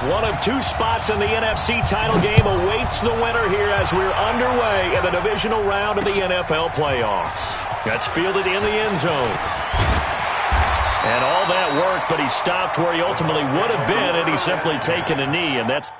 One of two spots in the NFC title game awaits the winner here as we're underway in the divisional round of the NFL playoffs. That's fielded in the end zone. And all that work, but he stopped where he ultimately would have been had he simply taken a knee, and that's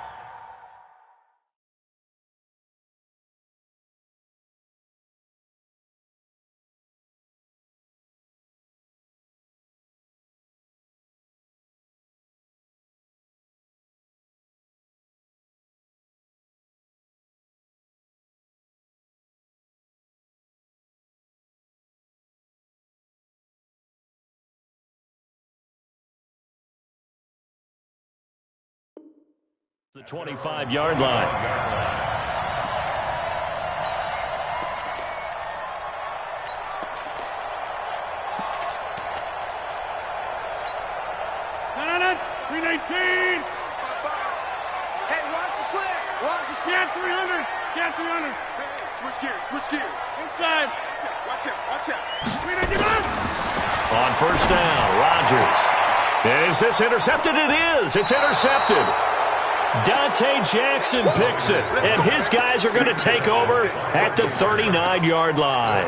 the 25-yard line. $319. Hey, watch the slant. Watch the slant. 300. Get 300. Hey, switch gears. Inside. Watch out. 319. On first down, Rodgers. Is this intercepted? It is. It's intercepted. Dante Jackson picks it, and his guys are going to take over at the 39-yard line.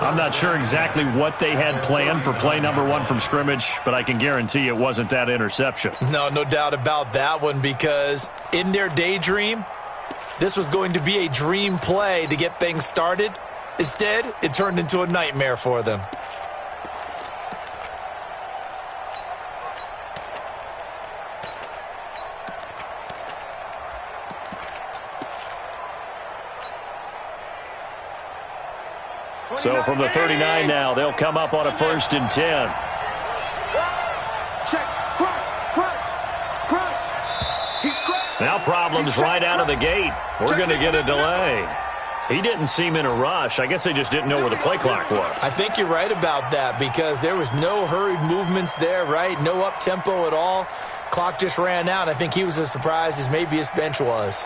I'm not sure exactly what they had planned for play number one from scrimmage, but I can guarantee it wasn't that interception. No doubt about that one, because in their daydream, this was going to be a dream play to get things started. Instead, it turned into a nightmare for them. So from the 39 now, they'll come up on a 1st and 10. Check. Crunch. He's crushed. Now problems right out of the gate. We're going to get a delay. He didn't seem in a rush. I guess they just didn't know where the play clock was. I think you're right about that, because there was no hurried movements there, right? No up-tempo at all. Clock just ran out. I think he was as surprised as maybe his bench was.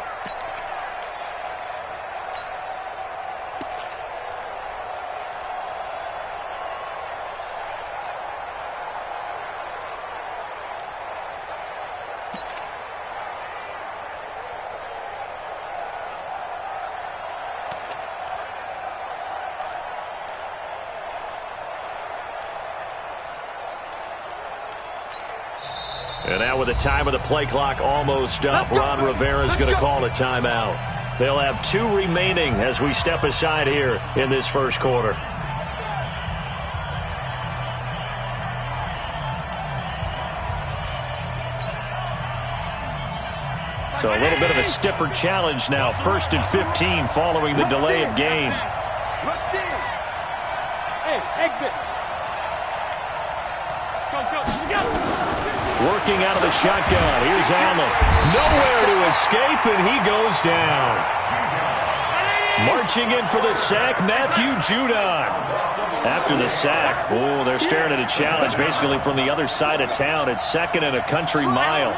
And now with the time of the play clock almost up, Ron Rivera is going to call a timeout. They'll have 2 remaining as we step aside here in this first quarter. So a little bit of a stiffer challenge now. 1st and 15 following the delay of game. Hey, exit. Go. Working out of the shotgun. Here's Allen. Nowhere to escape, and he goes down. Marching in for the sack, Matthew Judon. After the sack, they're staring at a challenge basically from the other side of town. It's 2nd and a country mile.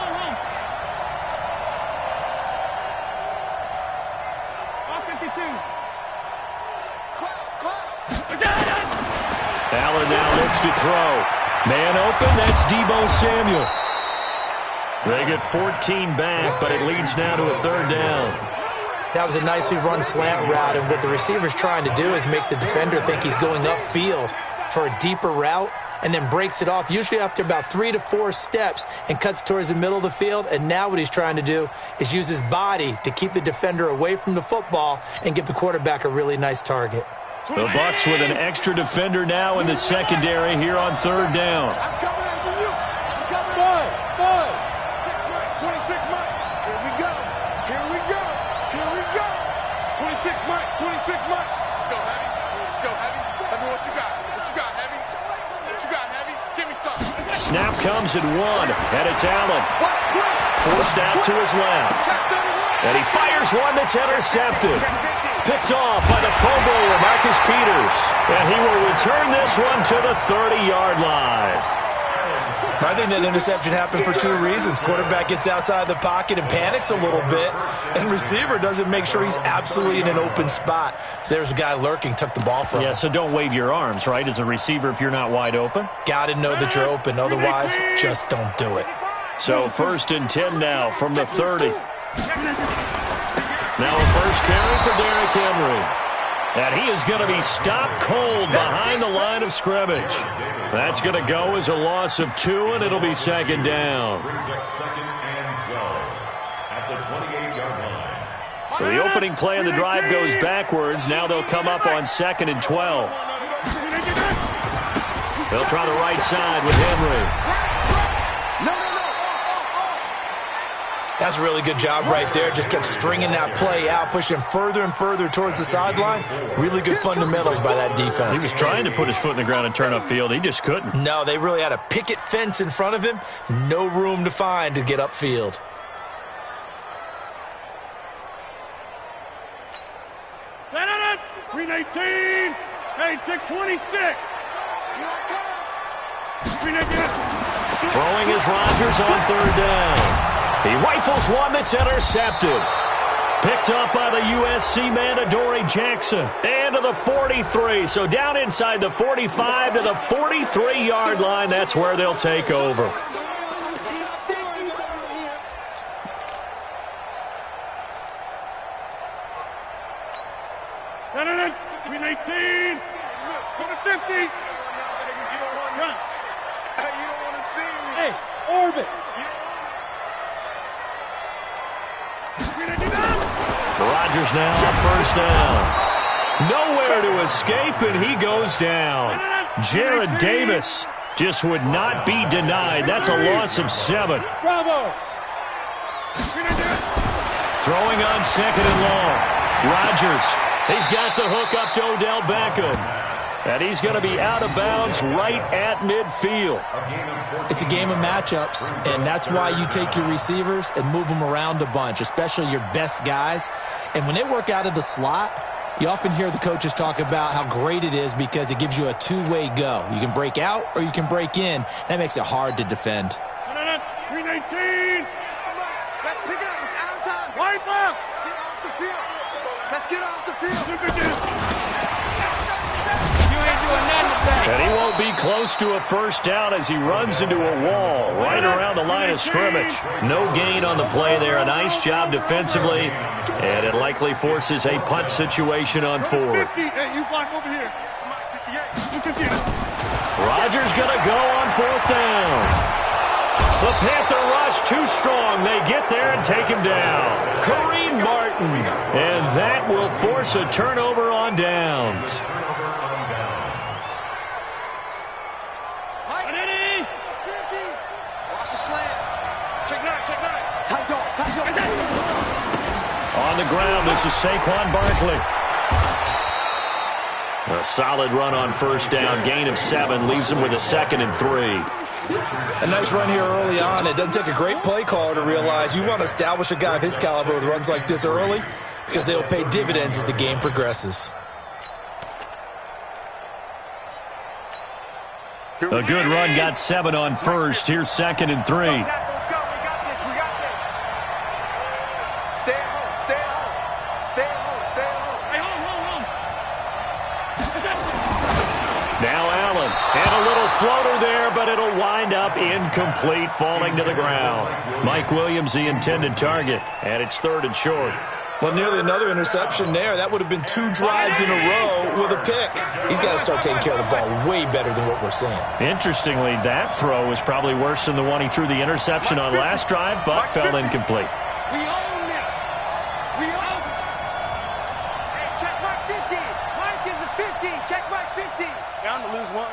Allen now looks to throw. Man open, that's Deebo Samuel. They get 14 back, but it leads now to a 3rd down. That was a nicely run slant route, and what the receiver's trying to do is make the defender think he's going upfield for a deeper route, and then breaks it off, usually after about 3 to 4 steps, and cuts towards the middle of the field. And now what he's trying to do is use his body to keep the defender away from the football and give the quarterback a really nice target. The Bucs with an extra defender now in the secondary here on 3rd down. I'm coming after you. I'm coming. Boy. 26 Mike. Here we go. 26 Mike. Let's go, Heavy. Let me know what you got. Heavy? Give me something. Snap comes at 1, and it's Allen. Forced out to his left. And he fires one that's intercepted. Picked off by the Pro Bowler, Marcus Peters. And he will return this one to the 30-yard line. I think that interception happened for 2 reasons. Quarterback gets outside the pocket and panics a little bit, and receiver doesn't make sure he's absolutely in an open spot. So there's a guy lurking, took the ball from him. Yeah, so don't wave your arms, right, as a receiver if you're not wide open? Got to know that you're open. Otherwise, just don't do it. So 1st and 10 now from the 30. Now a first carry for Derrick Henry. And he is going to be stopped cold behind the line of scrimmage. That's going to go as a loss of 2, and it'll be 2nd down. So the opening play of the drive goes backwards. Now they'll come up on 2nd and 12. They'll try the right side with Henry. That's a really good job right there. Just kept stringing that play out, pushing further and further towards the sideline. Really good fundamentals by that defense. He was trying to put his foot in the ground and turn upfield. He just couldn't. No, they really had a picket fence in front of him. No room to find to get upfield. Green 18. Hey, 626. Throwing is Rodgers on 3rd down. He rifles one that's intercepted. Picked up by the USC man, Adoree Jackson. And to the 43. So down inside the 45 to the 43-yard line. That's where they'll take over. Green 18. Go to 50. Run. You don't want to see me. Hey, orbit. Rodgers now on 1st down. Nowhere to escape, and he goes down. Jared Davis just would not be denied. That's a loss of 7. Bravo. Throwing on 2nd and long. Rodgers, he's got the hook up to Odell Beckham. And he's going to be out of bounds right at midfield. It's a game of matchups, and that's why you take your receivers and move them around a bunch, especially your best guys. And when they work out of the slot, you often hear the coaches talk about how great it is because it gives you a two-way go. You can break out or you can break in. That makes it hard to defend. 319. Let's pick it up. It's out of time. Right left. Get off the field. Let's get off the field. And he won't be close to a 1st down as he runs into a wall right around the line of scrimmage. No gain on the play there. A nice job defensively, and it likely forces a punt situation on 4th. Hey, you block over here. Rodgers going to go on 4th down. The Panther rush too strong. They get there and take him down. Kareem Martin, and that will force a turnover on downs. On the ground, this is Saquon Barkley. A solid run on 1st down. Gain of 7 leaves him with a 2nd and 3. A nice run here early on. It doesn't take a great play caller to realize you want to establish a guy of his caliber with runs like this early because they'll pay dividends as the game progresses. A good run, got 7 on 1st. Here's 2nd and 3. Floater there, but it'll wind up incomplete, falling to the ground. Mike Williams, the intended target, and it's 3rd and short. Well, nearly another interception there. That would have been 2 drives in a row with a pick. He's got to start taking care of the ball way better than what we're seeing. Interestingly, that throw was probably worse than the one he threw the interception on last drive, but fell incomplete. We own it. We own it. Hey, check mark 50. Mike is a 50. Check mark 50. Down to lose 1.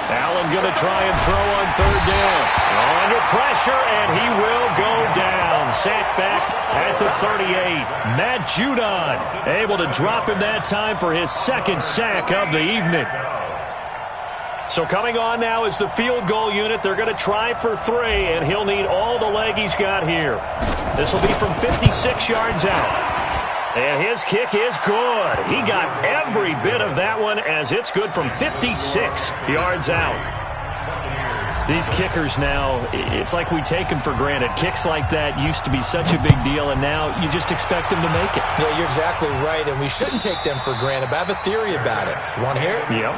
Allen going to try and throw on 3rd down. Under pressure, and he will go down. Sacked back at the 38. Matt Judon able to drop him that time for his 2nd sack of the evening. So coming on now is the field goal unit. They're going to try for 3, and he'll need all the leg he's got here. This will be from 56 yards out. And his kick is good. He got every bit of that one as it's good from 56 yards out. These kickers now, it's like we take them for granted. Kicks like that used to be such a big deal, and now you just expect them to make it. Yeah, you're exactly right, and we shouldn't take them for granted, but I have a theory about it. You want to hear it? Yep.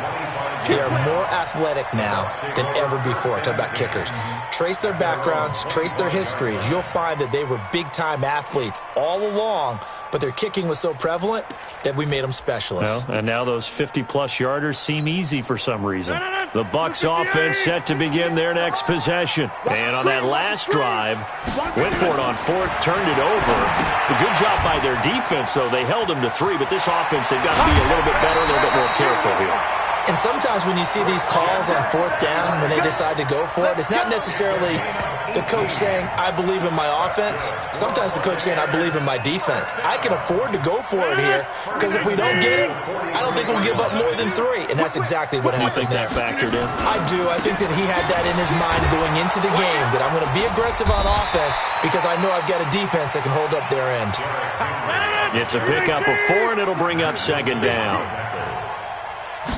They are more athletic now than ever before. Talk about kickers. Trace their backgrounds, trace their histories. You'll find that they were big-time athletes all along, but their kicking was so prevalent that we made them specialists. Well, and now those 50-plus yarders seem easy for some reason. The Bucs offense set to begin their next possession. And on that last drive, went for it on fourth, turned it over. A good job by their defense, though. They held them to 3, but this offense, they've got to be a little bit better, a little bit more careful here. And sometimes when you see these calls on fourth down, when they decide to go for it, it's not necessarily the coach saying, I believe in my offense. Sometimes the coach saying, I believe in my defense. I can afford to go for it here because if we don't get it, I don't think we'll give up more than 3. And that's exactly what happened there. You think that factored in? I do. I think that he had that in his mind going into the game, that I'm going to be aggressive on offense because I know I've got a defense that can hold up their end. It's a pickup of 4, and it'll bring up second down.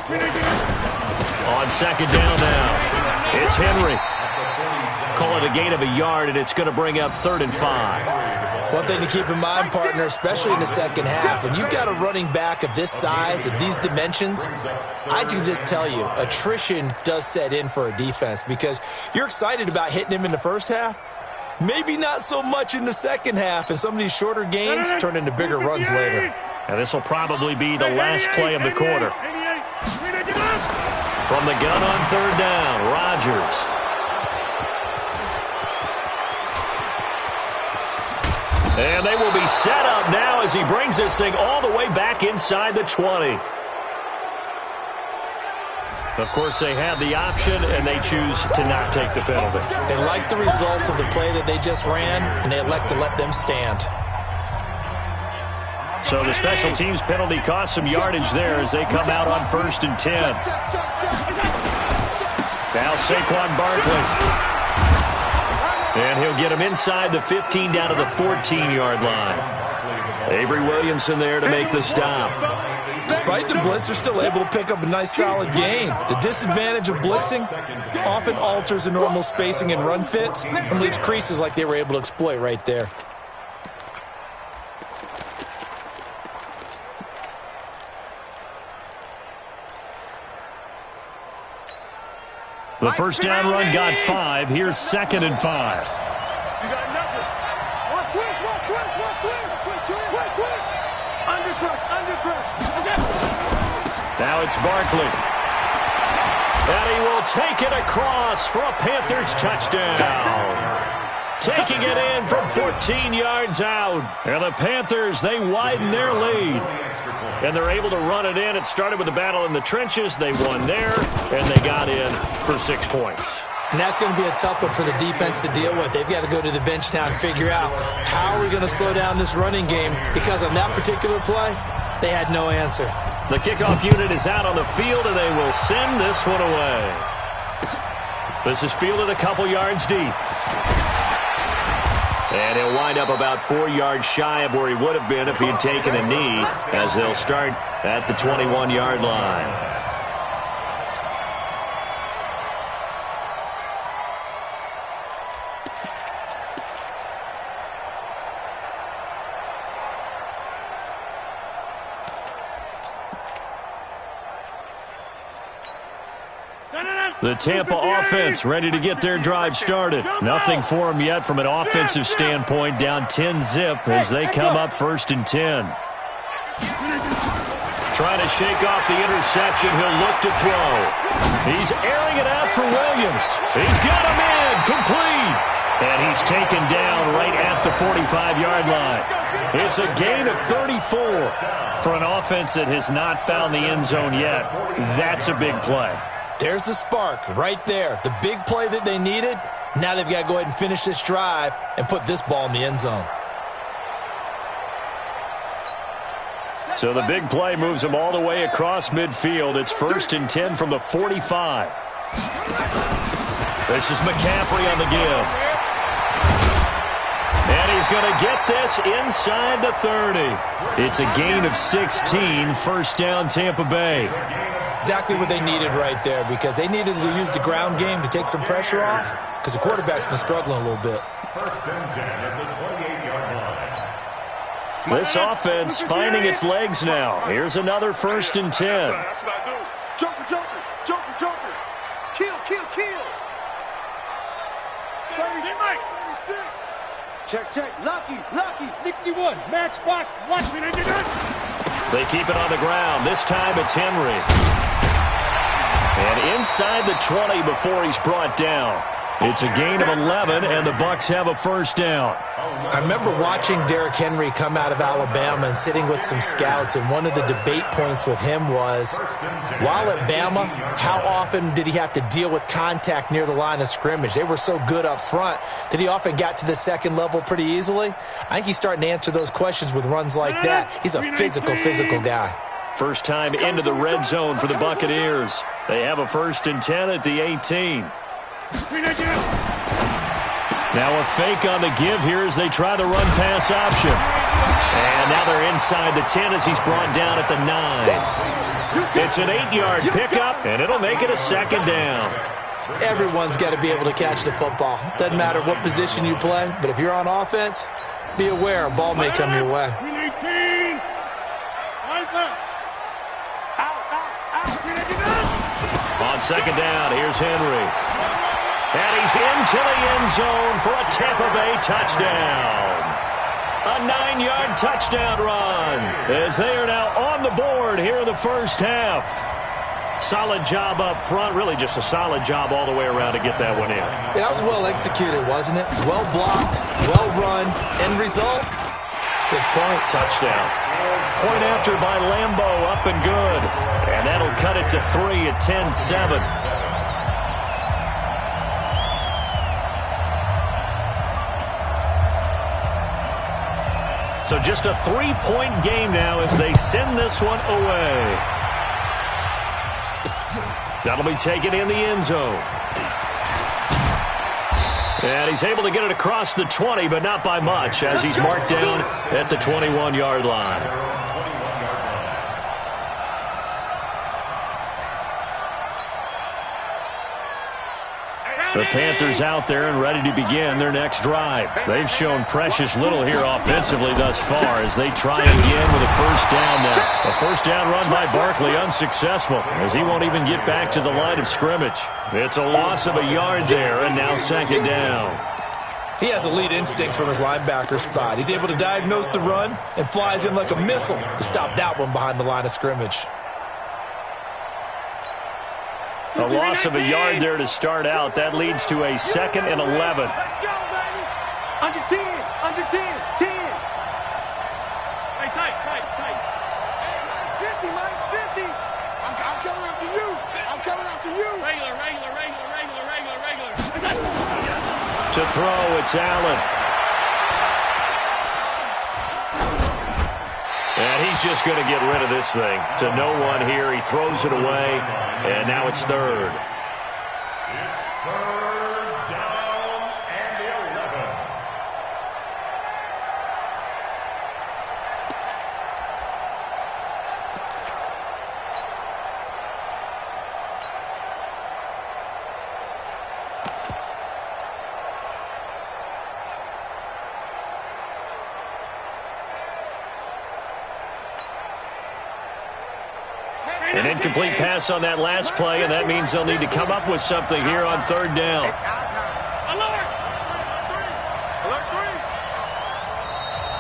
On second down now, it's Henry. Call it a gain of a yard, and it's going to bring up 3rd and 5. One thing to keep in mind, partner, especially in the second half, when you've got a running back of this size, of these dimensions, I can just tell you, attrition does set in for a defense because you're excited about hitting him in the first half, maybe not so much in the second half, and some of these shorter gains turn into bigger runs later. And this will probably be the last play of the quarter. From the gun on 3rd down, Rodgers. And they will be set up now as he brings this thing all the way back inside the 20. Of course, they have the option, and they choose to not take the penalty. They like the results of the play that they just ran, and they elect to let them stand. So the special teams penalty cost some yardage there as they come out on 1st and 10. Now Saquon Barkley. And he'll get him inside the 15 down to the 14-yard line. Avery Williamson there to make the stop. Despite the blitz, they're still able to pick up a nice solid gain. The disadvantage of blitzing often alters the normal spacing and run fits and leaves creases like they were able to exploit right there. The first down run got 5. Here's 2nd and 5. You got nothing. One twist. Undercut. Now it's Barkley. And he will take it across for a Panthers touchdown. Taking it in from 14 yards out. And the Panthers, they widen their lead. And they're able to run it in. It started with a battle in the trenches. They won there, and they got in for 6 points. And that's going to be a tough one for the defense to deal with. They've got to go to the bench now and figure out how are we going to slow down this running game, because on that particular play, they had no answer. The kickoff unit is out on the field, and they will send this one away. This is fielded a couple yards deep. And he'll wind up about 4 yards shy of where he would have been if he had taken a knee, as they'll start at the 21-yard line. The Tampa offense ready to get their drive started. Nothing for them yet from an offensive standpoint. Down 10-zip as they come up 1st and 10. Trying to shake off the interception. He'll look to throw. He's airing it out for Williams. He's got him in. Complete. And he's taken down right at the 45-yard line. It's a gain of 34 for an offense that has not found the end zone yet. That's a big play. There's the spark right there. The big play that they needed. Now they've got to go ahead and finish this drive and put this ball in the end zone. So the big play moves them all the way across midfield. It's 1st and 10 from the 45. This is McCaffrey on the give. And he's going to get this inside the 30. It's a gain of 16, 1st down Tampa Bay. Exactly what they needed right there, because they needed to use the ground game to take some pressure off, because the quarterback's been struggling a little bit. 1st and 10 at the 28-yard line. This offense finding its legs now. Here's another 1st and 10. That's what I do. Jumper. Joker. Kill, kill, kill. 36. Check. Lucky. 61. Matchbox. Lucky. They keep it on the ground. This time it's Henry. And inside the 20 before he's brought down. It's a gain of 11, and the Bucs have a first down. I remember watching Derrick Henry come out of Alabama and sitting with some scouts, and one of the debate points with him was, while at Bama, how often did he have to deal with contact near the line of scrimmage? They were so good up front that he often got to the second level pretty easily. I think he's starting to answer those questions with runs like that. He's a physical guy. First time into the red zone for the Buccaneers. They have a 1st and 10 at the 18. Now a fake on the give here as they try the run-pass option. And now they're inside the 10 as he's brought down at the 9. It's an 8-yard pickup, and it'll make it a 2nd down. Everyone's got to be able to catch the football. Doesn't matter what position you play, but if you're on offense, be aware a ball may come your way. On 2nd down, here's Henry. And he's into the end zone for a Tampa Bay touchdown. A 9-yard touchdown run as they are now on the board here in the first half. Solid job up front, really just a solid job all the way around to get that one in. Yeah, that was well executed, wasn't it? Well blocked, well run. End result, 6 points. Touchdown. Point after by Lambo, up and good. And that'll cut it to 3 at 10-7. So just a 3-point game now as they send this one away. That'll be taken in the end zone. And he's able to get it across the 20, but not by much, as he's marked down at the 21-yard line. The Panthers out there and ready to begin their next drive. They've shown precious little here offensively thus far as they try again with a first down now. A first down run by Barkley unsuccessful as he won't even get back to the line of scrimmage. It's a loss of a yard there and now 2nd down. He has elite instincts from his linebacker spot. He's able to diagnose the run and flies in like a missile to stop that one behind the line of scrimmage. A loss of a yard there to start out. That leads to a 2nd and 11. Let's go, baby. Under 10. Under 10. 10. Hey, tight. Hey, minus 50. I'm coming after you. I'm coming after you. Regular. To throw, it's Allen. And he's just going to get rid of this thing. To no one here. He throws it away. And now it's 3rd. It's 3rd down and 11. An incomplete pass on that last play, and that means they'll need to come up with something here on 3rd down.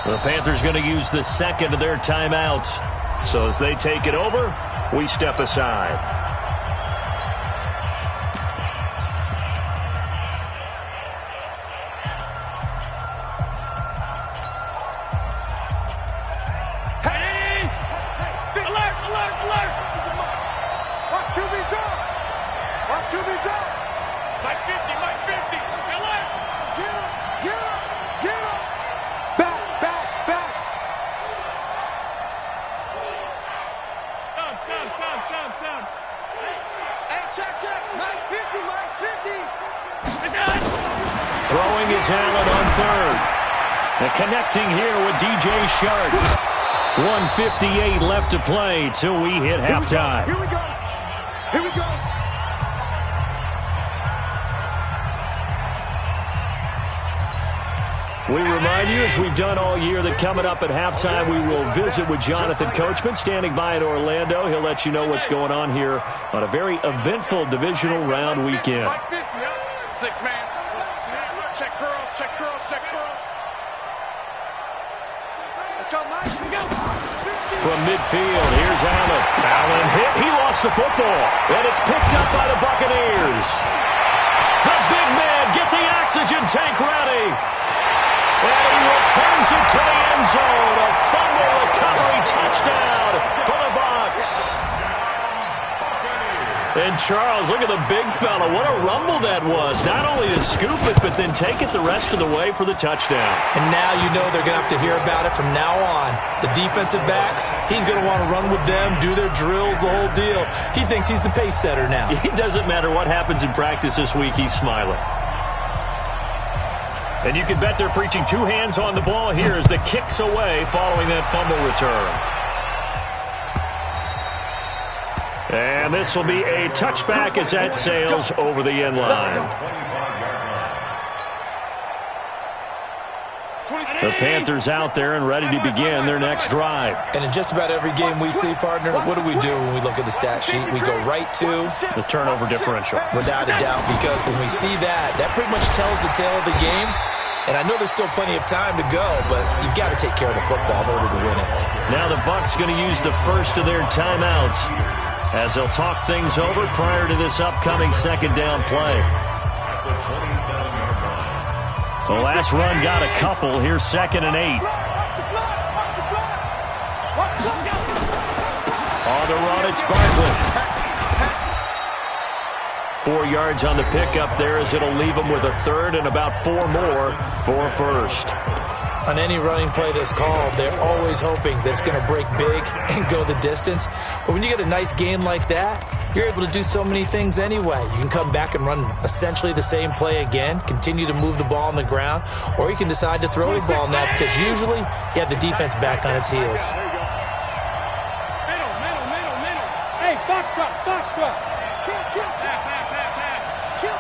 The Panthers going to use the 2nd of their timeouts. So as they take it over, we step aside. Throwing is Allen on 3rd. And connecting here with DJ Shark. 1:58 left to play till we hit halftime. Here we go. We remind you, as we've done all year, that coming up at halftime, we will visit with Jonathan Coachman, standing by in Orlando. He'll let you know what's going on here on a very eventful divisional round weekend. 6-man. Check curls, check curls, check curls. Let's go, Mike. Let's go. From midfield, here's Allen. Allen hit. He lost the football. And it's picked up by the Buccaneers. The big man, get the oxygen tank ready. And he returns it to the end zone. A fumble recovery touchdown for the Bucs. And Charles, look at the big fella. What a rumble that was. Not only to scoop it, but then take it the rest of the way for the touchdown. And now you know they're going to have to hear about it from now on. The defensive backs, he's going to want to run with them, do their drills, the whole deal. He thinks he's the pace setter now. It doesn't matter what happens in practice this week, he's smiling. And you can bet they're preaching two hands on the ball here as the kick's away following that fumble return. And this will be a touchback as that sails over the end line. The Panthers out there and ready to begin their next drive. And in just about every game we see, partner, what do we do when we look at the stat sheet? We go right to the turnover differential. Without a doubt, because when we see that, that pretty much tells the tale of the game. And I know there's still plenty of time to go, but you've got to take care of the football in order to win it. Now the Bucs going to use the first of their timeouts as they'll talk things over prior to this upcoming second down play. The last run got a couple. Here's 2nd and 8. On the run, it's Barkley. 4 yards on the pickup there as it'll leave them with a third and about 4 more for a first. On any running play that's called, they're always hoping that it's going to break big and go the distance. But when you get a nice gain like that, you're able to do so many things anyway. You can come back and run essentially the same play again, continue to move the ball on the ground, or you can decide to throw the ball now because usually you have the defense back on its heels. Middle. Hey, foxtrot. Kill.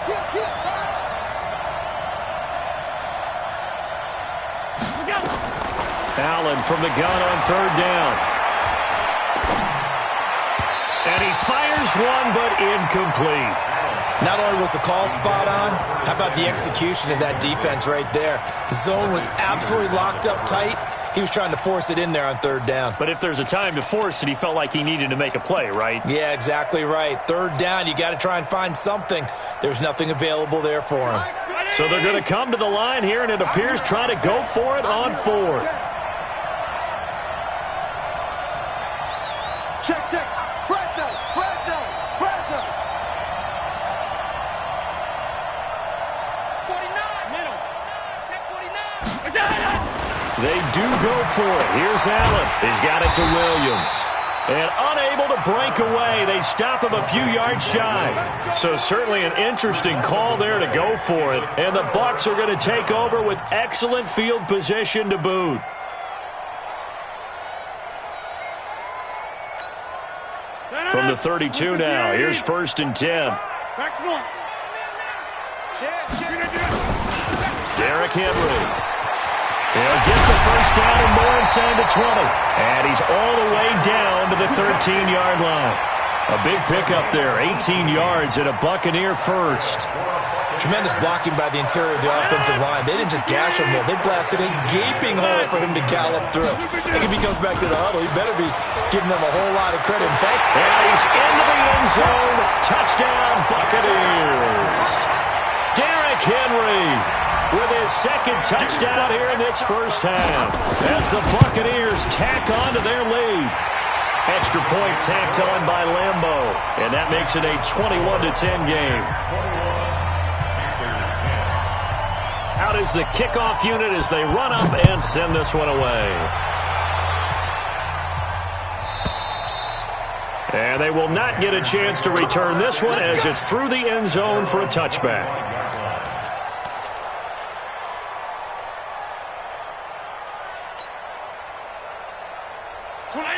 Allen from the gun on 3rd down. And he fires one, but incomplete. Not only was the call spot on, how about the execution of that defense right there? The zone was absolutely locked up tight. He was trying to force it in there on 3rd down. But if there's a time to force it, he felt like he needed to make a play, right? Yeah, exactly right. 3rd down, you got to try and find something. There's nothing available there for him. So they're going to come to the line here, and it appears trying to go for it on 4th. Check. Fresno. 49. Middle. Check 49. They do go for it. Here's Allen. He's got it to Williams. And unable to break away, they stop him a few yards shy. So certainly an interesting call there to go for it. And the Bucs are going to take over with excellent field position to boot. From the 32 now, here's 1st and 10. Derrick Henry. He'll get the first down and more inside the 20. And he's all the way down to the 13-yard line. A big pickup there, 18 yards and a Buccaneer first. Tremendous blocking by the interior of the offensive line. They didn't just gash him there. They blasted a gaping hole for him to gallop through. I think if he comes back to the huddle, he better be giving them a whole lot of credit. And he's into the end zone. Touchdown, Buccaneers. Derrick Henry with his 2nd touchdown here in this first half as the Buccaneers tack on to their lead. Extra point tacked on by Lambeau, and that makes it a 21-10 game. Out is the kickoff unit as they run up and send this one away. And they will not get a chance to return this one as it's through the end zone for a touchback.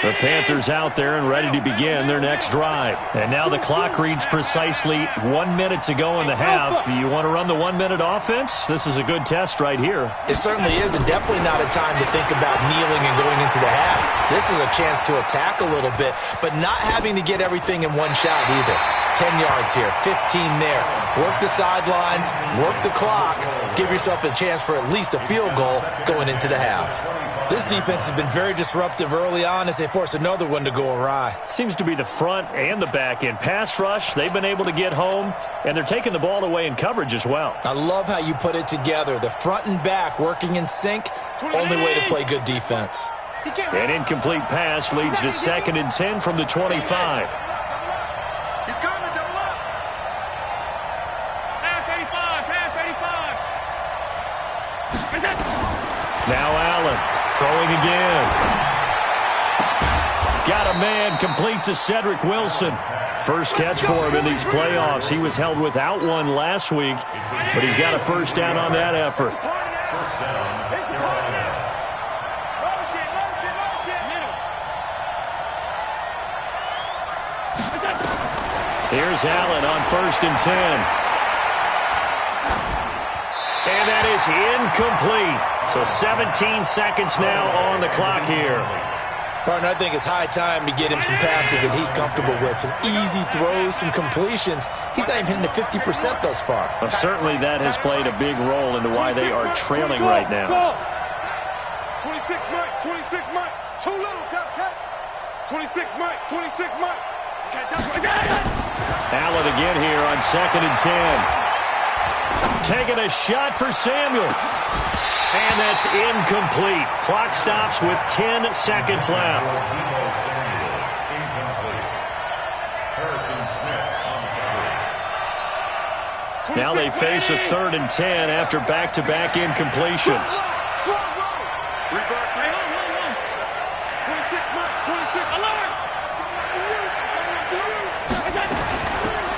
The The Panthers out there and ready to begin their next drive. And now the clock reads precisely 1 minute to go in the half. You want to run the 1 minute offense? This is a good test right here. It certainly is, and definitely not a time to think about kneeling and going into the half. This is a chance to attack a little bit, but not having to get everything in one shot either. 10 yards here, 15 there. Work the sidelines, work the clock. Give yourself a chance for at least a field goal going into the half. This defense has been very disruptive early on as they force another one to go awry. Seems to be the front and the back end. Pass rush, they've been able to get home, and they're taking the ball away in coverage as well. I love how you put it together. The front and back working in sync, only way to play good defense. An incomplete pass leads to 2nd and 10 from the 25. Now Allen, throwing again. Got a man, complete to Cedric Wilson. First catch for him in these playoffs. He was held without one last week, but he's got a first down on that effort. Here's Allen on 1st and 10. And that is incomplete. So 17 seconds now on the clock here. Partner, I think it's high time to get him some passes that he's comfortable with. Some easy throws, some completions. He's not even hitting the 50% thus far. Well, certainly that has played a big role into why they are trailing right now. 26 Mike, 26 Mike. Too little, cut. 26 Mike, 26 Mike. Allen again here on 2nd and 10. Taking a shot for Samuel. And that's incomplete. Clock stops with 10 seconds left. Now they face a 3rd and 10 after back-to-back incompletions.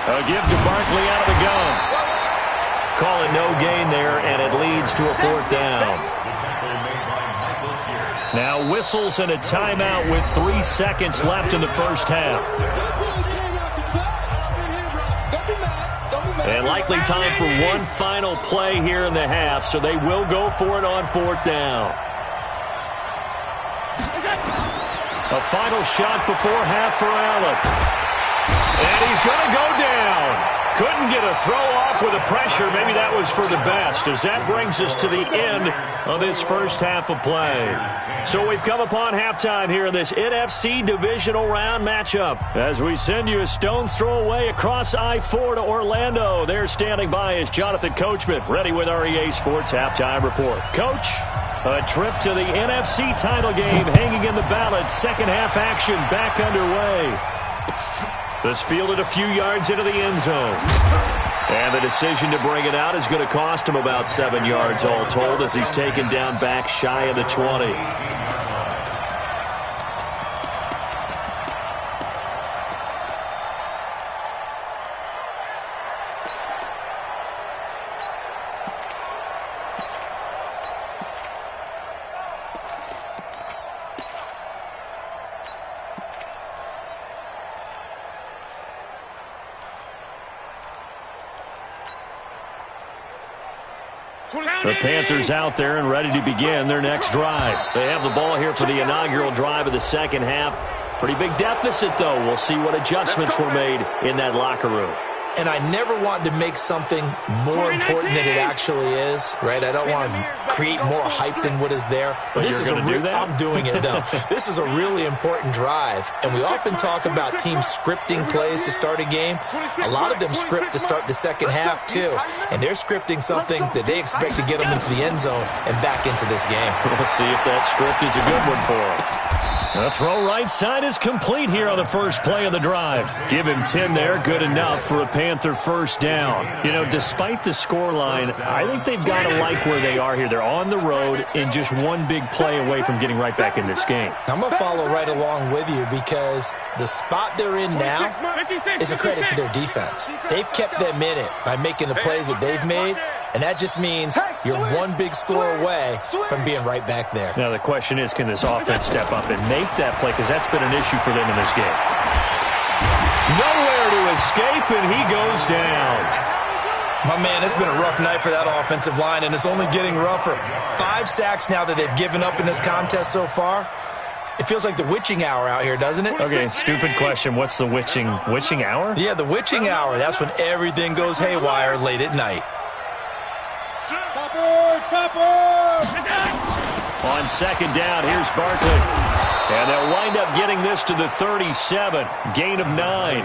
A give to Barkley out of the gun. Call it no gain there, and it leads to a 4th down. Now whistles and a timeout with 3 seconds left in the first half. And likely time for one final play here in the half, so they will go for it on 4th down. A final shot before half for Allen. And he's going to go down. Couldn't get a throw off with the pressure. Maybe that was for the best, as that brings us to the end of this first half of play. So we've come upon halftime here in this NFC divisional round matchup. As we send you a stone's throw away across I-4 to Orlando. There standing by is Jonathan Coachman, ready with our EA Sports Halftime Report. Coach, a trip to the NFC title game hanging in the balance. Second half action back underway. This fielded a few yards into the end zone. And the decision to bring it out is going to cost him about 7 yards all told, as he's taken down back shy of the 20. The Panthers out there and ready to begin their next drive. They have the ball here for the inaugural drive of the second half. Pretty big deficit, though. We'll see what adjustments were made in that locker room. And I never want to make something more important than it actually is, right? I don't want to create more hype than what is there. But this is going to do that? I'm doing it, though. This is a really important drive. And we often talk about teams scripting plays to start a game. A lot of them script to start the second half, too. And they're scripting something that they expect to get them into the end zone and back into this game. We'll see if that script is a good one for them. The throw right side is complete here on the first play of the drive. Give him 10 there, good enough for a Panther first down. You know, despite the scoreline, I think they've got to like where they are here. They're on the road and just one big play away from getting right back in this game. I'm going to follow right along with you because the spot they're in now is a credit to their defense. They've kept them in it by making the plays that they've made, And that just means you're one big score away from being right back there. Now, the question is, can this offense step up and make that play? Because that's been an issue for them in this game. Nowhere to escape, and he goes down. My man, it's been a rough night for that offensive line, and it's only getting rougher. 5 sacks now that they've given up in this contest so far. It feels like the witching hour out here, doesn't it? Okay, stupid question. What's the witching hour? Yeah, the witching hour. That's when everything goes haywire late at night. On second down, here's Barkley. And they'll wind up getting this to the 37. Gain of 9.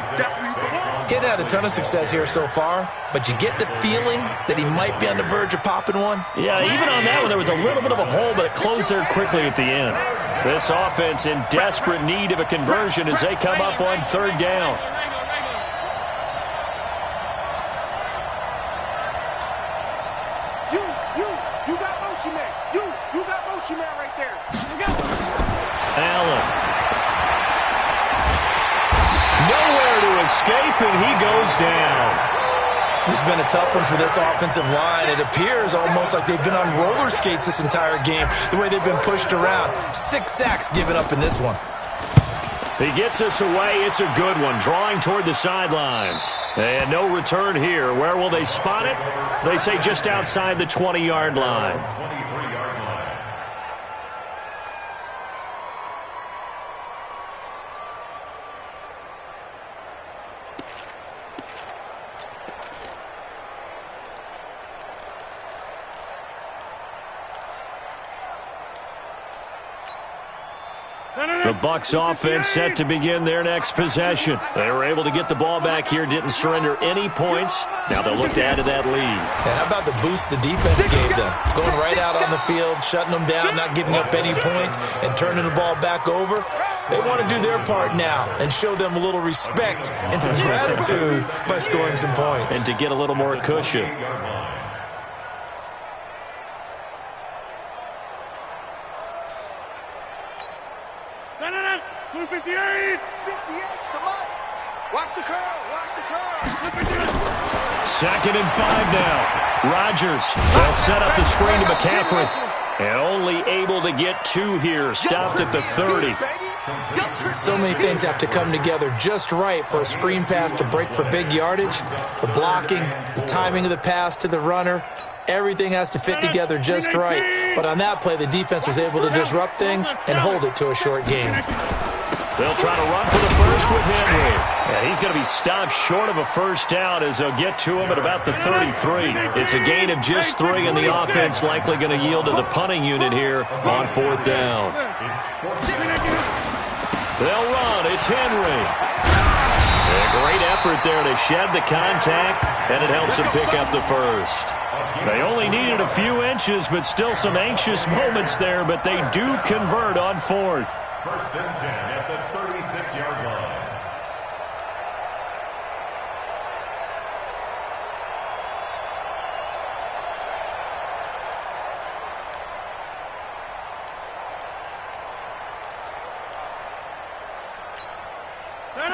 Getting had a ton of success here so far, but you get the feeling that he might be on the verge of popping one. Yeah, even on that one, there was a little bit of a hole, but it closed there quickly at the end. This offense in desperate need of a conversion as they come up on third down. You got motion man. You got motion man right there. Allen. Nowhere to escape, and he goes down. This has been a tough one for this offensive line. It appears almost like they've been on roller skates this entire game, the way they've been pushed around. 6 sacks given up in this one. He gets us away. It's a good one, drawing toward the sidelines. And no return here. Where will they spot it? They say just outside the 20-yard line. The Bucs offense set to begin their next possession. They were able to get the ball back here, didn't surrender any points. Now they'll look to add to that lead. And how about the boost the defense gave them? Going right out on the field, shutting them down, not giving up any points, and turning the ball back over. They want to do their part now and show them a little respect and some gratitude by scoring some points. And to get a little more cushion. No. 258. 58, come on. Watch the curl. Second and 5 now. Rodgers will set up the screen to McCaffrey. And only able to get 2 here. Stopped at the 30. So many things have to come together just right for a screen pass to break for big yardage. The blocking, the timing of the pass to the runner, everything has to fit together just right. But on that play, the defense was able to disrupt things and hold it to a short game. They'll try to run for the first with Henry. And he's going to be stopped short of a first down as they'll get to him at about the 33. It's a gain of just 3, and the offense likely going to yield to the punting unit here on 4th down. They'll run. It's Henry. A great effort there to shed the contact, and it helps him pick up the first. They only needed a few inches, but still some anxious moments there, but they do convert on 4th. 1st and 10 at the 36-yard line.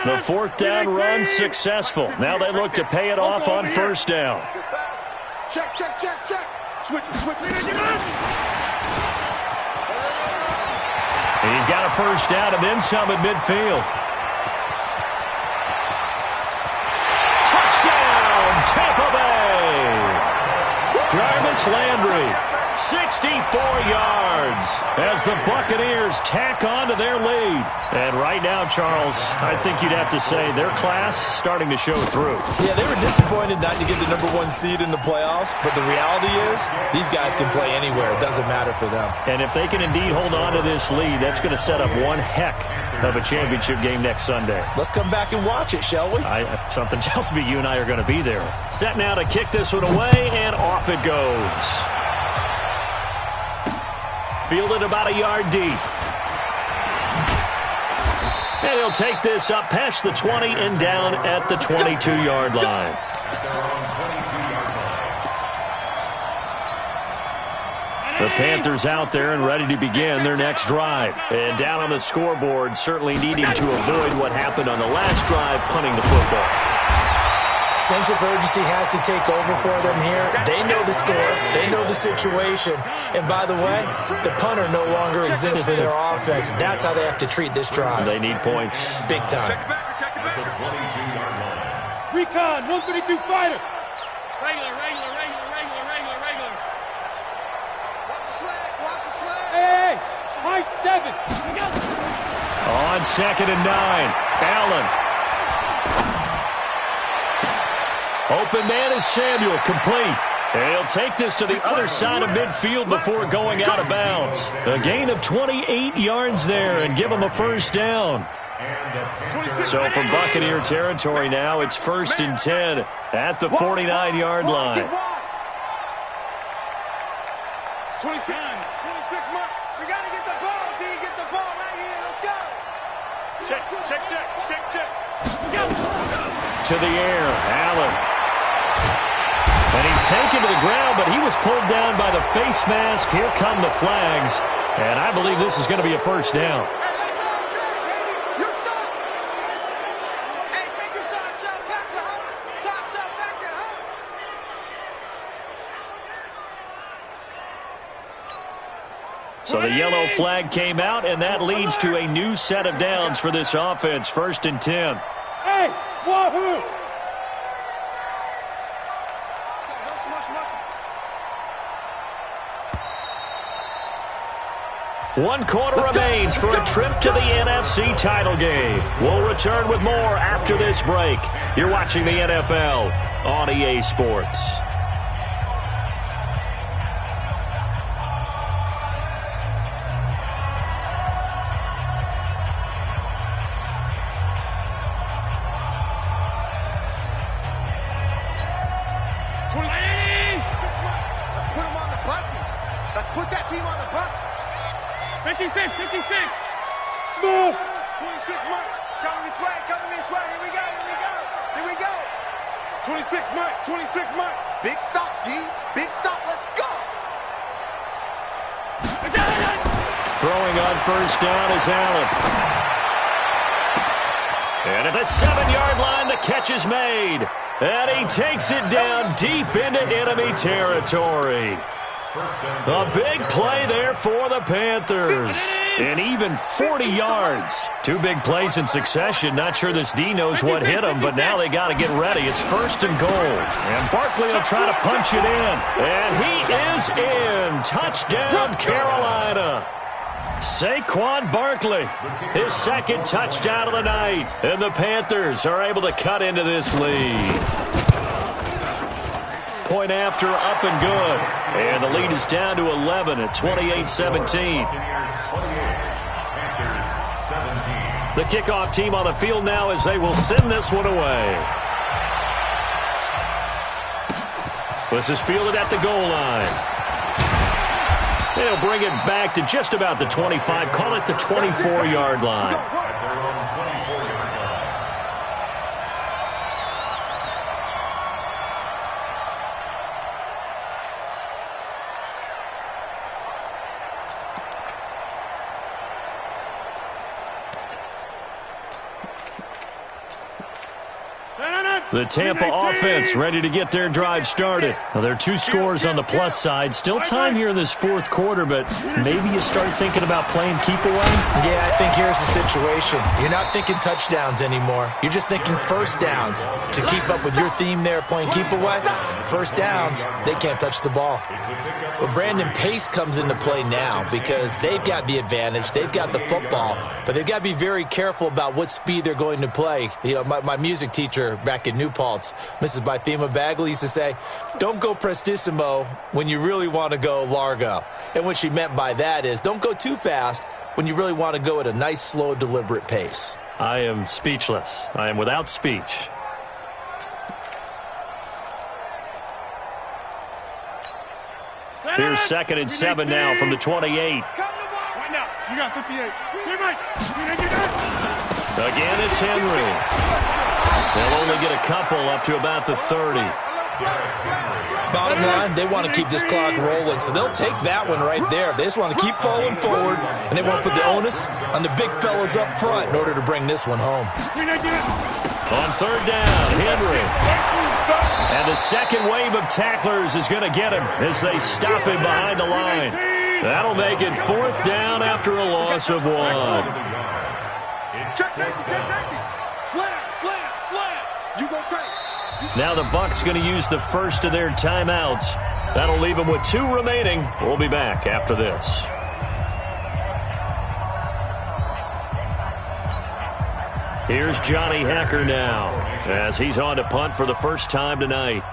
The 4th down run successful. Now they look to pay it off on 1st down. Check. Switch. He's got a first down and then some at midfield. Touchdown, Tampa Bay! Jarvis Landry. 64 yards as the Buccaneers tack on to their lead. And right now, Charles, I think you'd have to say their class starting to show through. Yeah, they were disappointed not to get the #1 seed in the playoffs, but the reality is these guys can play anywhere. It doesn't matter for them. And if they can indeed hold on to this lead, that's going to set up one heck of a championship game next Sunday. Let's come back and watch it, shall we? Something tells me you and I are going to be there. Set now to kick this one away, and off it goes. Fielded about a yard deep. And he'll take this up past the 20 and down at the 22-yard line. The Panthers out there and ready to begin their next drive. And down on the scoreboard, certainly needing to avoid what happened on the last drive, punting the football. Sense of urgency has to take over for them here. They know the score. They know the situation. And by the way, the punter no longer exists for their offense. That's how they have to treat this drive. They need points. Big time. Recon, 132 fighter. Regular. Watch the slant. Hey, high 7. On 2nd and 9, Allen. Open man is Samuel, complete. And he'll take this to the other side of midfield before going out of bounds. A gain of 28 yards there and give him a first down. So from Buccaneer territory now, it's 1st and 10 at the 49-yard line. 26 mark. We got to get the ball, D. Get the ball right here. Let's go. Check. Go. To the air, Allen. And he's taken to the ground, but he was pulled down by the face mask. Here come the flags. And I believe this is going to be a first down. So the yellow flag came out, and that leads to a new set of downs for this offense. 1st and 10. Hey, wahoo! One quarter remains for a trip to the NFC title game. We'll return with more after this break. You're watching the NFL on EA Sports. Smooth. 26 mark. Coming this way. Here we go. 26 mark. Big stop, D. Big stop. Let's go. Throwing on first down is Allen. And at the 7-yard line, the catch is made. And he takes it down deep into enemy territory. A big play there for the Panthers. And even 40 yards. 2 big plays in succession. Not sure this D knows what hit him, but now they got to get ready. It's 1st and goal. And Barkley will try to punch it in. And he is in. Touchdown, Carolina. Saquon Barkley, his 2nd touchdown of the night. And the Panthers are able to cut into this lead. Point after, up and good. And the lead is down to 11 at 28-17. The kickoff team on the field now as they will send this one away. This is fielded at the goal line. They'll bring it back to just about the 25, call it the 24-yard line. The Tampa offense ready to get their drive started. Well, there are 2 scores on the plus side. Still time here in this 4th quarter, but maybe you start thinking about playing keep away? Yeah, I think here's the situation. You're not thinking touchdowns anymore. You're just thinking first downs. To keep up with your theme there, playing keep away, first downs, they can't touch the ball. But Brandon, pace comes into play now because they've got the advantage. They've got the football, but they've got to be very careful about what speed they're going to play. You know, my music teacher back in New Paltz, Mrs. Bythema Bagley, used to say, don't go prestissimo when you really want to go largo. And what she meant by that is don't go too fast when you really want to go at a nice, slow, deliberate pace. I am speechless. I am without speech. Here's 2nd and 7 now from the 28. Right now, you got 58. Again, it's Henry. They'll only get a couple up to about the 30. Bottom line, they want to keep this clock rolling, so they'll take that one right there. They just want to keep falling forward, and they want to put the onus on the big fellas up front in order to bring this one home. On third down, Henry. And the second wave of tacklers is going to get him as they stop him behind the line. That'll make it fourth down after a loss of 1. Check safety. Slam. You go take. Now the Bucs going to use the first of their timeouts. That'll leave them with 2 remaining. We'll be back after this. Here's Johnny Hacker now as he's on to punt for the first time tonight.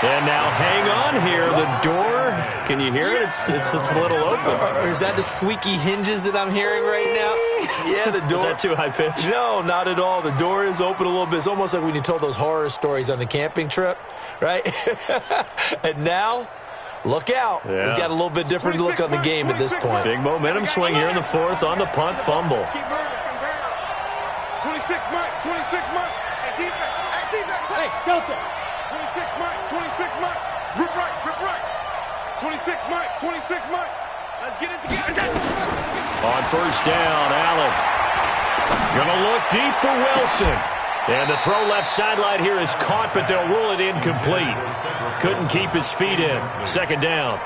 And now hang on here. The door, can you hear it? It's a little open. Or is that the squeaky hinges that I'm hearing right now? Yeah, the door. Is that too high pitch? No, not at all. The door is open a little bit. It's almost like when you told those horror stories on the camping trip, right? And now, look out. Yeah. We've got a little bit different look on the game at this point. Big momentum swing here in the fourth on the punt fumble. 26 Mike. Hey, Delta. 26 Mike. Rip right. 26 Mike. Let's get it together. On first down, Allen. Gonna look deep for Wilson. And the throw left sideline here is caught, but they'll rule it incomplete. Couldn't keep his feet in. Second down.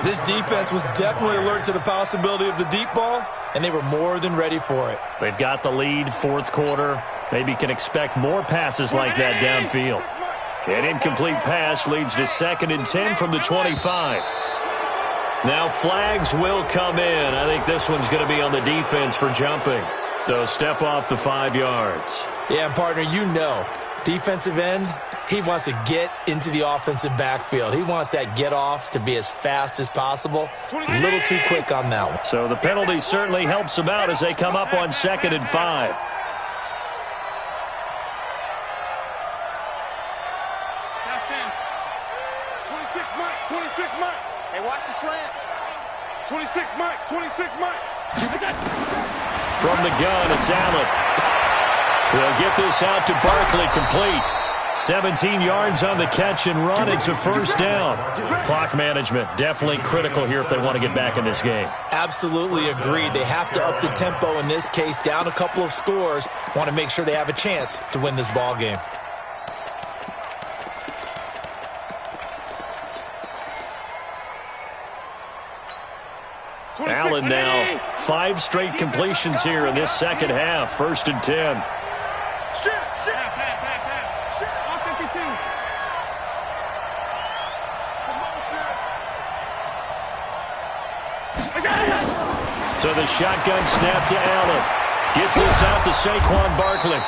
This defense was definitely alert to the possibility of the deep ball, and they were more than ready for it. They've got the lead, fourth quarter. Maybe can expect more passes like that downfield. An incomplete pass leads to 2nd and 10 from the 25. Now flags will come in. I think this one's going to be on the defense for jumping. So step off the 5 yards. Yeah, partner, you know, defensive end, he wants to get into the offensive backfield. He wants that get off to be as fast as possible. A little too quick on that one. So the penalty certainly helps them out as they come up on 2nd and 5. Hey, watch the slant. 26 Mike. From the gun, it's Allen. They'll get this out to Barkley, complete. 17 yards on the catch and run. It's a first down. Clock management, definitely critical here if they want to get back in this game. Absolutely agreed. They have to up the tempo in this case, down a couple of scores. Want to make sure they have a chance to win this ball game. Allen now, 5 straight completions here in this second half. 1st and 10. So the shotgun snap to Allen. Gets this out to Saquon Barkley.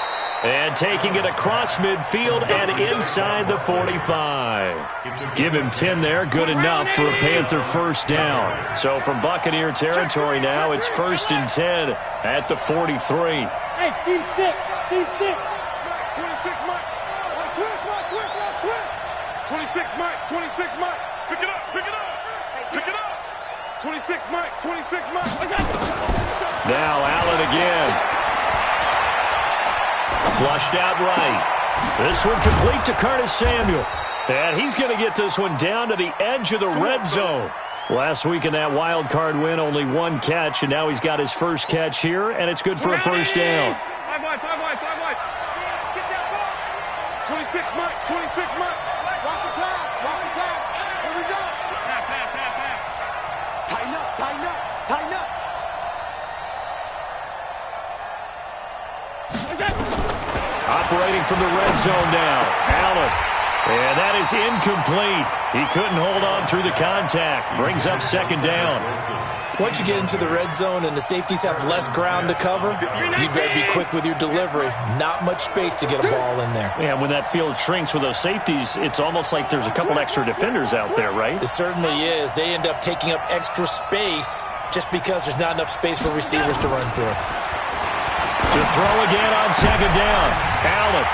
And taking it across midfield and inside the 45. Give him 10 there. Good enough for a Panther first down. So from Buccaneer territory now, it's 1st and 10 at the 43. Hey, Steve 6. 26 Mike. Twist. 26 Mike. Pick it up. 26 Mike. Now Allen again. Flushed out right. This one complete to Curtis Samuel. And he's going to get this one down to the edge of the red zone. Last week in that wild card win, only 1 catch, and now he's got his first catch here, and it's good for a first down. 5 wide. Get that ball. 26 Mike. Watch the pass. Here we go. Pass. Tighten up. Operating from the red zone now. Allen. And that is incomplete. He couldn't hold on through the contact. Brings up 2nd down. Once you get into the red zone and the safeties have less ground to cover, you better be quick with your delivery. Not much space to get a ball in there. Yeah, when that field shrinks with those safeties, it's almost like there's a couple extra defenders out there, right? It certainly is. They end up taking up extra space just because there's not enough space for receivers to run through. To throw again on 2nd down. Allen.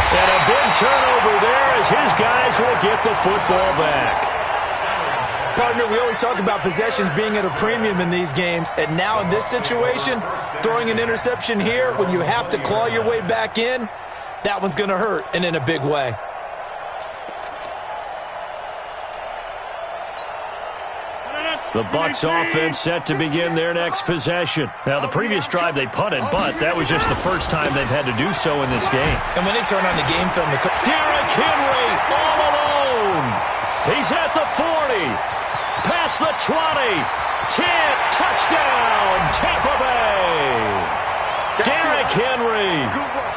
And a big turnover there as his guys will get the football back. Partner, we always talk about possessions being at a premium in these games, and now in this situation, throwing an interception here when you have to claw your way back in, That one's going to hurt, and in a big way. The Bucs offense set to begin their next possession. Now, the previous drive they punted, but that was just the first time they've had to do so in this game. And when they turn on the game film, Derrick Henry all alone. He's at the 40, past the 20, 10, touchdown, Tampa Bay. Derrick Henry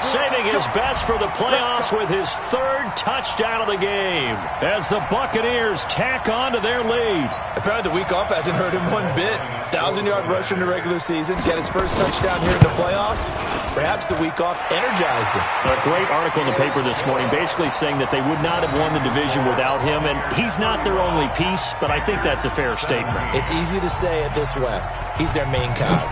saving his best for the playoffs with his third touchdown of the game as the Buccaneers tack on to their lead. Apparently the week off hasn't hurt him one bit. 1,000-yard rusher in the regular season, get his first touchdown here in the playoffs. Perhaps the week off energized him. A great article in the paper this morning basically saying that they would not have won the division without him, and he's not their only piece, but I think that's a fair statement. It's easy to say it this way. He's their main cog.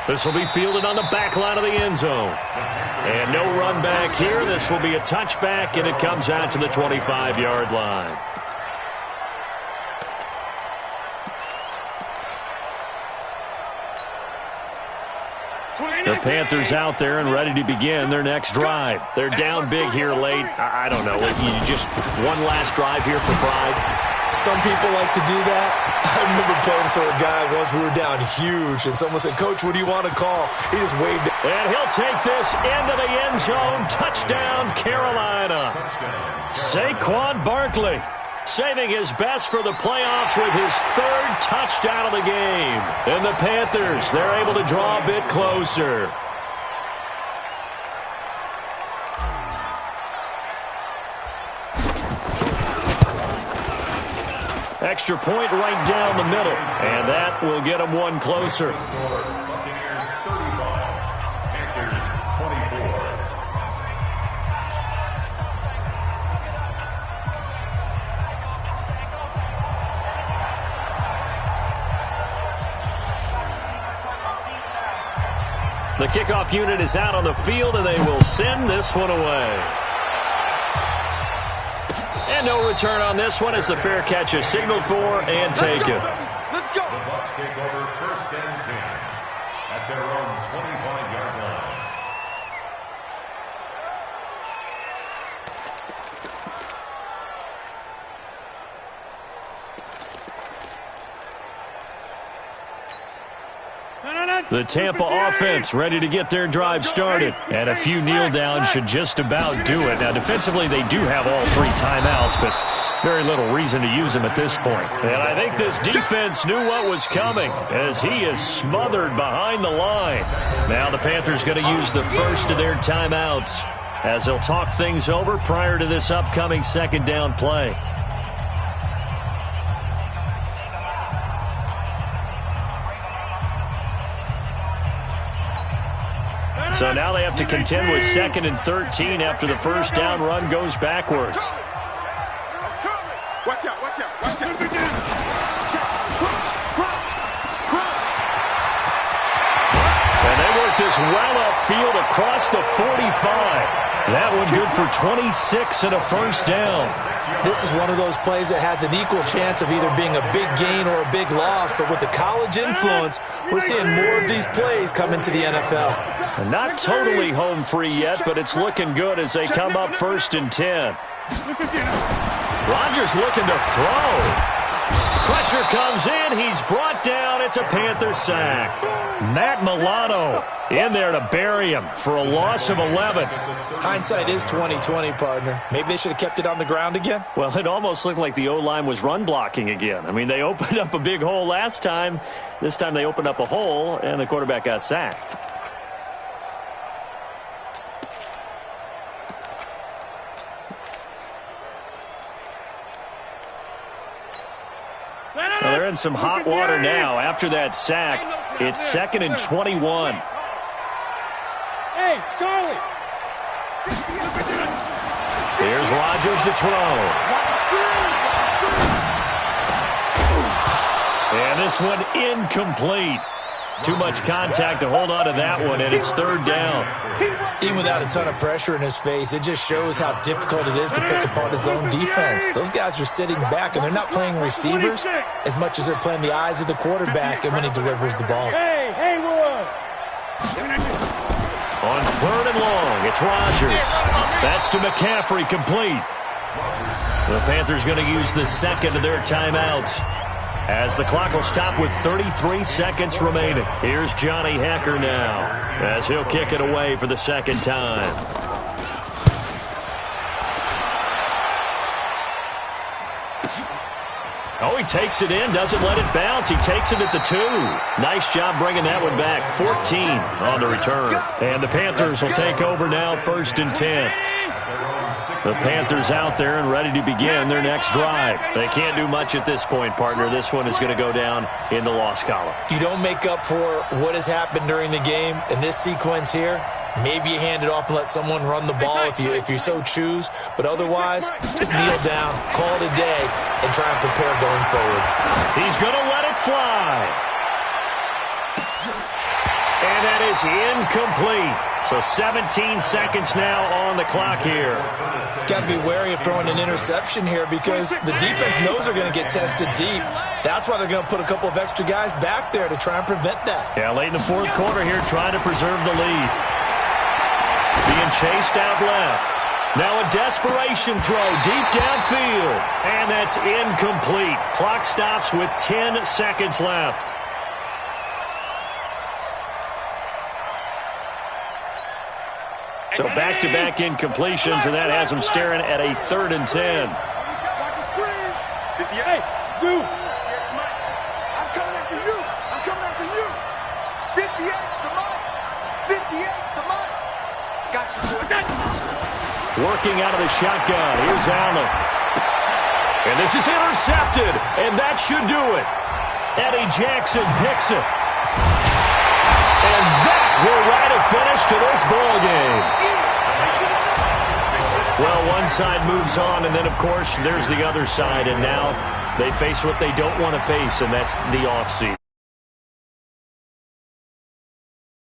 This will be fielded on the back line of the end zone. And no run back here. This will be a touchback, and it comes out to the 25-yard line. The Panthers out there and ready to begin their next drive. They're down big here late. I don't know. You just one last drive here for pride. Some people like to do that. I remember playing for a guy once. We were down huge, and someone said, "Coach, what do you want to call?" He just waved it. And he'll take this into the end zone. Touchdown, Carolina. Saquon Barkley saving his best for the playoffs with his third touchdown of the game. And the Panthers, they're able to draw a bit closer. Extra point right down the middle, and that will get them one closer. Buccaneers 35, Panthers 24. The kickoff unit is out on the field, and they will send this one away. And no return on this one as the fair catch is signaled for and taken. Let's go. The Bucs take over first and 10 at their own 25-yard line. The Tampa offense ready to get their drive started. And a few kneel downs should just about do it. Now, defensively, they do have all three timeouts, but very little reason to use them at this point. And I think this defense knew what was coming as he is smothered behind the line. Now the Panthers going to use the first of their timeouts as they'll talk things over prior to this upcoming second down play. So now they have to contend with 2nd and 13 after the first down run goes backwards. Watch out, watch out, watch out. And they work this well upfield across the 45. That one good for 26 and a first down. This is one of those plays that has an equal chance of either being a big gain or a big loss, but with the college influence, we're seeing more of these plays come into the NFL. And not totally home free yet, but it's looking good as they come up 1st and 10. Rodgers looking to throw. Pressure comes in. He's brought down. It's a Panther sack. Matt Milano in there to bury him for a loss of 11. Hindsight is 20/20, partner. Maybe they should have kept it on the ground again. Well, it almost looked like the O-line was run blocking again. I mean, they opened up a big hole last time. This time they opened up a hole, and the quarterback got sacked. Well, they're in some hot water now. After that sack, it's 2nd and 21. Hey, Charlie! Here's Rodgers to throw. And this one incomplete. Too much contact to hold on to that one, and it's 3rd down. Even without a ton of pressure in his face, it just shows how difficult it is to pick apart his own defense. Those guys are sitting back, and they're not playing receivers as much as they're playing the eyes of the quarterback and when he delivers the ball. Hey, Wood! On 3rd and long, it's Rodgers. That's to McCaffrey, complete. The Panthers going to use the second of their timeouts, as the clock will stop with 33 seconds remaining. Here's Johnny Hekker now, as he'll kick it away for the second time. Oh, he takes it in, doesn't let it bounce. He takes it at the 2. Nice job bringing that one back. 14 on the return. And the Panthers will take over now, 1st and 10. The Panthers out there and ready to begin their next drive. They can't do much at this point, partner. This one is going to go down in the loss column. You don't make up for what has happened during the game in this sequence here. Maybe you hand it off and let someone run the ball if you so choose. But otherwise, just kneel down, call it a day, and try and prepare going forward. He's going to let it fly. And that is incomplete. So 17 seconds now on the clock here. Got to be wary of throwing an interception here because the defense knows they're going to get tested deep. That's why they're going to put a couple of extra guys back there to try and prevent that. Yeah, late in the 4th quarter here, trying to preserve the lead. Being chased out left. Now a desperation throw deep downfield. And that's incomplete. Clock stops with 10 seconds left. So back-to-back incompletions, and that has them staring at a 3rd and 10. Hey, you. I'm coming after you. I'm coming after you. 58's the mark. 58's the mark. Got you, boy. Working out of the shotgun. Here's Allen. And this is intercepted, and that should do it. Eddie Jackson picks it. And that will write a finish to this ball game. Well, one side moves on, and then, of course, there's the other side. And now they face what they don't want to face, and that's the offseason.